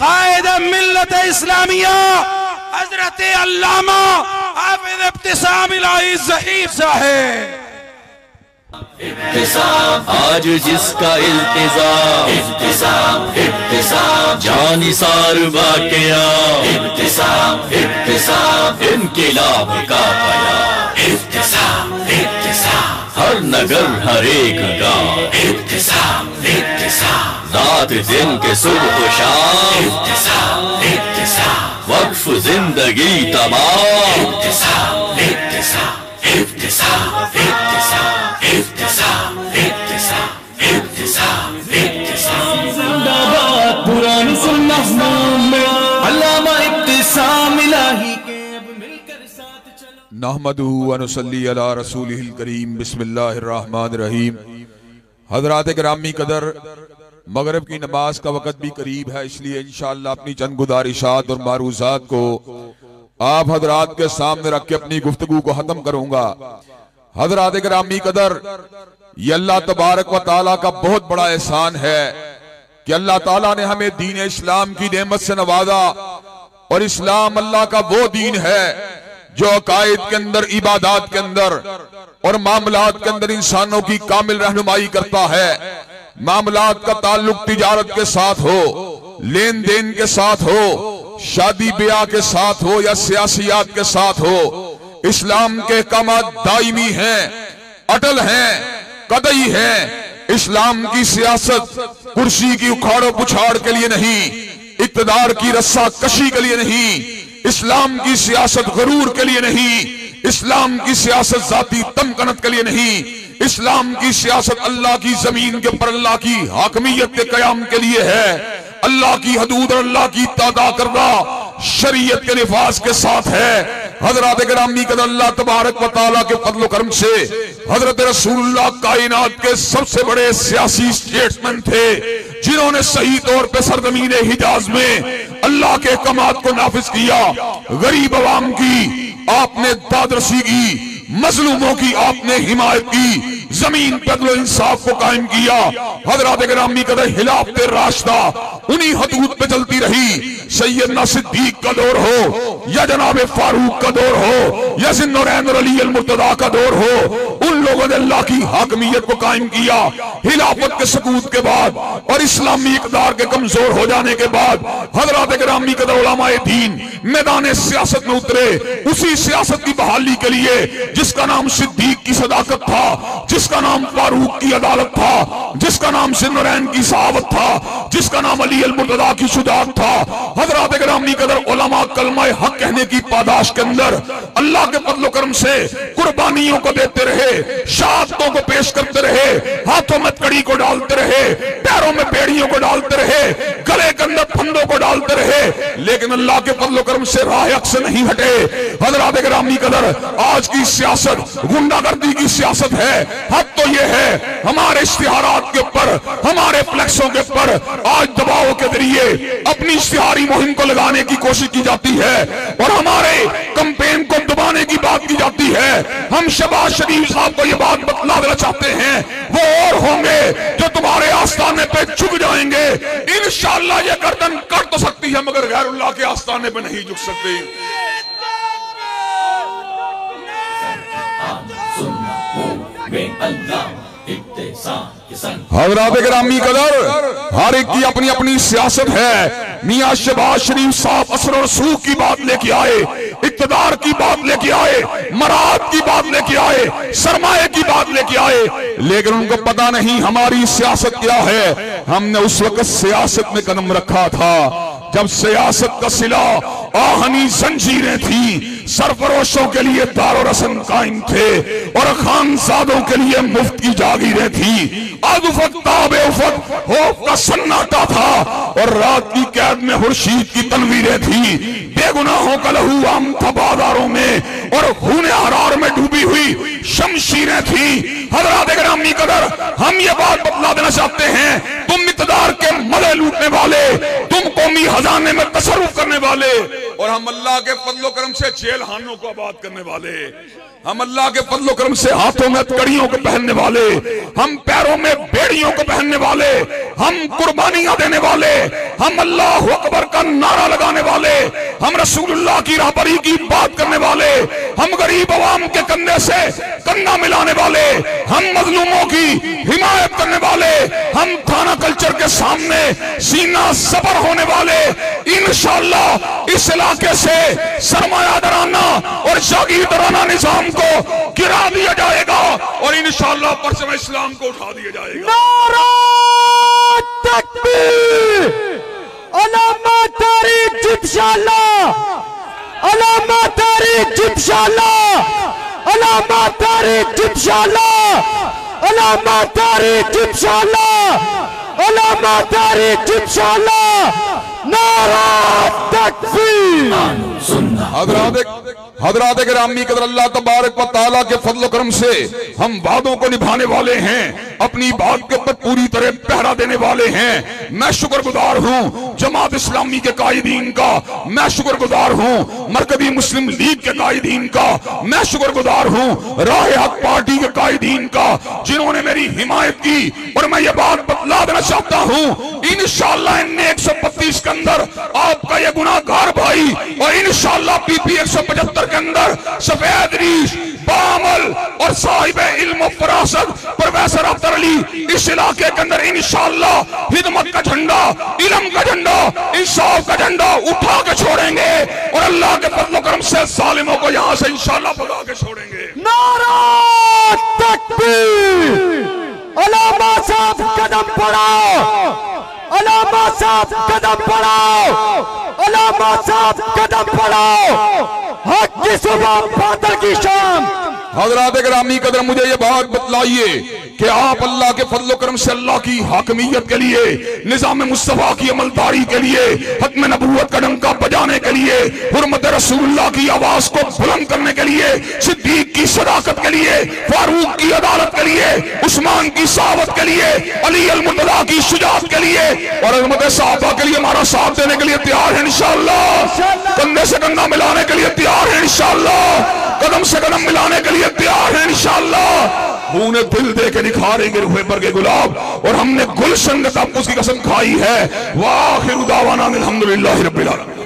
قائد ملت اسلامیہ حضرت علامہ حافظ ابتسام الہی ظہیر صاحب۔ ابتسام آج جس کا التزام، ابتسام ابتسام جانثار واقعہ، ابتسام ابتسام انقلاب کا پیام، ابتسام ابتسام ہر نگر ہر ایک گاؤں، ابتسام ابتسام رات دن کے صبح و شام، ابتسام ابتسام وقف زندگی تمام، ابتسام ابتسام ابتسام ابتسام ابتسام ابتسام ابتسام ابتسام زندہ باد پرانی سنت میں علامہ ابتسام الہی کے اب مل کر ساتھ چلو۔ نحمدہ و نصلی علی رسولہ الکریم۔ بسم اللہ الرحمن الرحیم۔ حضرات گرامی قدر، مغرب کی نماز کا وقت بھی قریب ہے، اس لیے انشاءاللہ اپنی چند گزارشات اور معروضات کو آپ حضرات کے سامنے رکھ کے اپنی گفتگو کو ختم کروں گا۔ حضرات گرامی قدر، یہ اللہ تبارک و تعالیٰ کا بہت بڑا احسان ہے کہ اللہ تعالیٰ نے ہمیں دین اسلام کی نعمت سے نوازا، اور اسلام اللہ کا وہ دین ہے جو عقائد کے اندر، عبادات کے اندر اور معاملات کے اندر انسانوں کی کامل رہنمائی کرتا ہے۔ معاملات کا تعلق تجارت کے ساتھ ہو، لین دین کے ساتھ ہو، شادی بیاہ کے ساتھ ہو یا سیاسیات کے ساتھ ہو، اسلام کے احکامات دائمی ہیں، اٹل ہیں، قطعی ہیں۔ اسلام کی سیاست کرسی کی اکھاڑ و پچھاڑ کے لیے نہیں، اقتدار کی رسہ کشی کے لیے نہیں، اسلام کی سیاست غرور کے لیے نہیں، اسلام کی سیاست ذاتی تمکنت کے لیے نہیں، اسلام کی سیاست اللہ کی زمین کے پر اللہ کی حاکمیت کے قیام کے لیے ہے۔ اللہ کی حدود اور اللہ کی تعدیٰ کردہ شریعت کے نفاذ کے ساتھ ہے۔ حضرات گرامی قدر، اللہ تبارک و تعالیٰ کے فضل و کرم سے حضرت رسول اللہ کائنات کے سب سے بڑے سیاسی سٹیٹسمن تھے، جنہوں نے صحیح طور پہ سرزمین حجاز میں اللہ کے احکامات کو نافذ کیا۔ غریب عوام کی آپ نے دادرسی کی، مظلوموں کی آپ نے حمایت کی، زمین پر عدل و انصاف کو قائم کیا۔ حضرات گرامی قدر، خلافت راشدہ انہی حدود پہ چلتی رہی۔ سیدنا صدیق کا دور ہو یا جناب فاروق کا دور ہو یا ذوالنورین اور علی المرتضیٰ کا دور ہو، ان لوگوں نے اللہ کی حاکمیت کو قائم کیا۔ خلافت کے سقوط کے بعد اور اسلامی اقدار کے کمزور ہو جانے کے بعد حضرات گرامی قدر، علماء دین میدان سیاست میں اترے، اسی سیاست کی بحالی کے لیے جس کا نام صدیق کی صداقت تھا، جس کا نام فاروق کی عدالت تھا، جس کا نام ذوالنورین کی صحابت تھا، جس کا نام علی المرتضیٰ کی شجاعت تھا۔ حضرات گرامی قدر، علماء کلمہ حق کہنے کی پاداش کے اندر اللہ کے فضل و کرم سے قربانیوں کو دیتے رہے، شہادتوں کو پیش کرتے رہے، ہاتھوں میں کڑی کو ڈالتے رہے، پیروں میں بیڑیوں کو ڈالتے رہے، گلے کے اندر پھندوں کو ڈالتے رہے، لیکن اللہ کے فضل و کرم سے راہ حق سے نہیں ہٹے۔ حضرات گرامی قدر، آج کی سیاست غنڈہ گردی کی سیاست ہے۔ حق تو یہ ہے، ہمارے اشتہارات کے اوپر، ہمارے فلیکسوں کے اوپر آج دباؤ کے ذریعے اپنی اشتہاری مہم کو لگانے کی کوشش کی جاتی ہے، اور ہمارے کمپین کو دبانے کی بات کی جاتی ہے۔ ہم شہباز شریف صاحب کو یہ بات بتلا دینا چاہتے ہیں، وہ اور ہوں گے جو تمہارے آستانے پہ جھک جائیں گے۔ انشاءاللہ یہ گردن کٹ تو سکتی ہے، مگر غیر اللہ کے آستانے پہ نہیں جھک سکتی۔ حضرات گرامی قدر، ہر ایک کی اپنی اپنی سیاست ہے۔ میاں شہباز شریف صاحب اثر و رسوخ کی بات لے کے آئے، اقتدار کی بات لے کے آئے، مراد کی بات لے کے آئے، سرمایہ کی بات لے کے آئے، لیکن ان کو پتہ نہیں ہماری سیاست کیا ہے۔ ہم نے اس وقت سیاست میں قدم رکھا تھا جب سیاست کا صلہ آہنی زنجیریں تھیں، سرفروشوں کے لیے دار و رسم قائم تھے اور خانزادوں کے لیے مفت کی جاگیریں تھیں۔ آج افق تاب افق خوف کا سناٹا تھا اور رات کی قید میں خورشید کی تنویریں تھیں۔ بے گناہوں کا لہو عام تھا بازاروں میں اور خون حرار میں ڈوبی ہوئی شمشیریں تھیں۔ حضرات گرامی قدر، ہم یہ بات بتلا دینا چاہتے ہیں، تم اقتدار کے مزے لوٹنے والے، تم کو قومی خزانے میں تصرف کرنے والے، اور ہم اللہ کے فضل و کرم سے جیل خانوں کو آباد کرنے والے، ہم اللہ کے فضل و کرم سے ہاتھوں میں کڑیوں کو پہننے والے، ہم پیروں میں بیڑیوں کو پہننے والے، ہم قربانیاں دینے والے، ہم اللہ اکبر کا نعرہ لگانے والے، ہم رسول اللہ کی راہبری کی بات کرنے والے، ہم غریب عوام کے کندھے سے کندھا ملانے والے، ہم مظلوموں کی حمایت کرنے والے، ہم تھانہ کلچر کے سامنے سینہ صبر ہونے والے، انشاءاللہ اس علاقے سے سرمایہ دارانہ اور جاگیردارانہ نظام کو گرا دیا جائے گا، اور انشاءاللہ پرچم اسلام کو اٹھا دیا جائے گا۔ نعرہ تکبیر، علامہ طارق انشاءاللہ، علامہ طارق انشاءاللہ، علامہ طارق انشاءاللہ، علامہ طارق انشاءاللہ، علامہ طارق انشاءاللہ، نعرہ تکبیر۔ حضرات گرامی قدر، اللہ تبارک و تعالیٰ کے فضل و کرم سے ہم وعدوں کو نبھانے والے ہیں، اپنی بات کے اوپر پوری طرح پہرا دینے والے ہیں۔ میں شکر گزار ہوں جماعت اسلامی کے قائدین کا، میں شکر گزار ہوں مرکزی مسلم لیگ کے قائدین کا، میں شکر گزار ہوں راہ حق پارٹی کے قائدین کا، جنہوں نے میری حمایت کی۔ اور میں یہ بات بتلا دینا چاہتا ہوں، انشاءاللہ ان 132 کے اندر آپ کا یہ گناہگار بھائی، اور انشاءاللہ پی پی 175 کے اندر سفید ریش بامل اور صاحب علم و فراست پروفیسر افضل علی اس علاقے کے اندر انشاءاللہ خدمت کا جھنڈا، علم کا جھنڈا، انصاف کا جھنڈا اٹھا کے چھوڑیں گے، اور اللہ کے فضل و کرم سے ظالموں کو یہاں سے انشاءاللہ بھگا کے چھوڑیں گے۔ نعرہ تکبیر، علامہ صاحب قدم بڑھاؤ، علامہ صاحب قدم بڑھاؤ، علامہ صاحب قدم بڑھاؤ، حق کی صبح باطل کی شام۔ حضرات گرامی قدر، مجھے یہ بات بتلائیے کہ آپ اللہ کے فضل و کرم سے اللہ کی حاکمیت کے لیے، نظام مصطفیٰ کی عملداری کے لیے، ختم نبوت کا ڈنکا بجانے کے لیے، حرمت رسول اللہ کی آواز کو بلند کرنے کے لیے، صدیق کی صداقت کے لیے، فاروق کی عدالت کے لیے، عثمان کی صحابت کے لیے، علی المرتضیٰ کی شجاعت کے لیے، اور حرمت صحابہ کے لیے ہمارا ساتھ دینے کے لیے تیار ہیں انشاءاللہ، کندھے سے کندھا ملانے کے لیے تیار ہیں انشاءاللہ، قدم سے قدم ملانے کے لیے تیار ہیں انشاءاللہ۔ خون دل دے کے نکھاریں گے روح پر کے گلاب، اور ہم نے گلشن کے تحفظ کی قسم کھائی ہے۔ وآخر دعوانا الحمدللہ رب العالمین۔